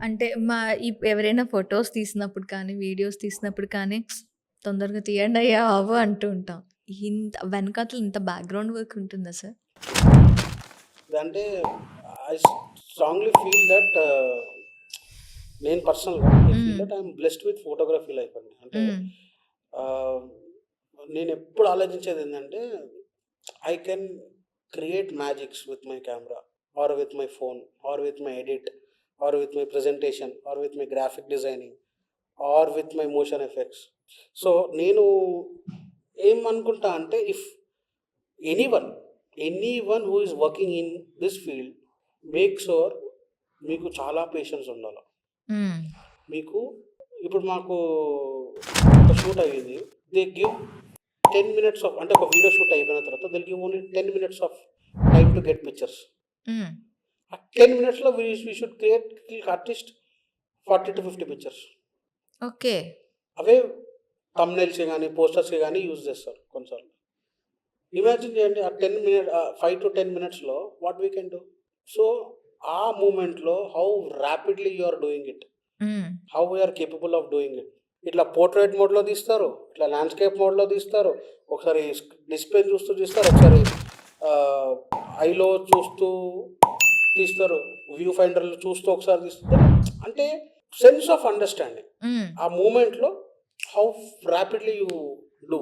అంటే ఎవరైనా ఫోటోస్ తీసినప్పుడు కానీ, వీడియోస్ తీసినప్పుడు కానీ, తొందరగా తీయండయ్యా బాబు అంటూ ఉంటాం. వెనకాతల ఇంత బ్యాక్‌గ్రౌండ్ వర్క్ ఉంటుందా సార్? అంటే ఐ స్ట్రాంగ్లీ ఫీల్ దట్ నేను పర్సనల్‌గా I feel hmm. That I'm blessed with photography life అండి. అంటే హ్మ్. ఆహ్, నేనెప్పుడు ఆలోచించేదేంటంటే I can create magics with my camera or with my phone or with my edit or with my presentation or with my graphic designing or with my motion effects. So, నేను ఏమనుకుంటా అంటే if anyone, anyone who is working in this field make sure మీకు చాలా patience ఉండాల. హ్మ్. మీకు ఇప్పుడు మాకు ఒక షూట్ అయ్యింది. దే గివ్ 10 మినిట్స్ ఆఫ్ అంటే ఒక వీడియో షూట్ అయిపోయిన తర్వాత they will give only 10 minutes of time to get pictures. Hmm. ఆ 10 మినిట్స్‌లో we should create at least 40-50 pictures. Okay. అవే థంబ్‌నెయిల్స్‌కి గాని, పోస్టర్స్‌కి గాని యూజ్ చేస్తారు కొన్నిసార్లు. ఇమాజిన్ చేయండి ఆ 5-10 మినిట్స్‌లో what we can do. So, ఆ మూమెంట్‌లో how rapidly you are doing it. Hmm. How we are capable of doing it. ఇట్లా పోర్ట్రైట్ మోడ్‌లో తీస్తారు. ఇట్లా ల్యాండ్‌స్కేప్ మోడ్‌లో తీస్తారు. ఒకసారి డిస్‌ప్లే చూస్తూ తీస్తారు. ఒకసారి ఆహ్, ఐలో చూస్తూ తీస్తారు. వ్యూ ఫైండర్‌లో చూస్తూ ఒకసారి తీస్తారు. అంటే సెన్స్ ఆఫ్ అండర్‌స్టాండింగ్. హ్మ్. ఆ మూమెంట్‌లో హౌ రాపిడ్‌లీ యూ డూ.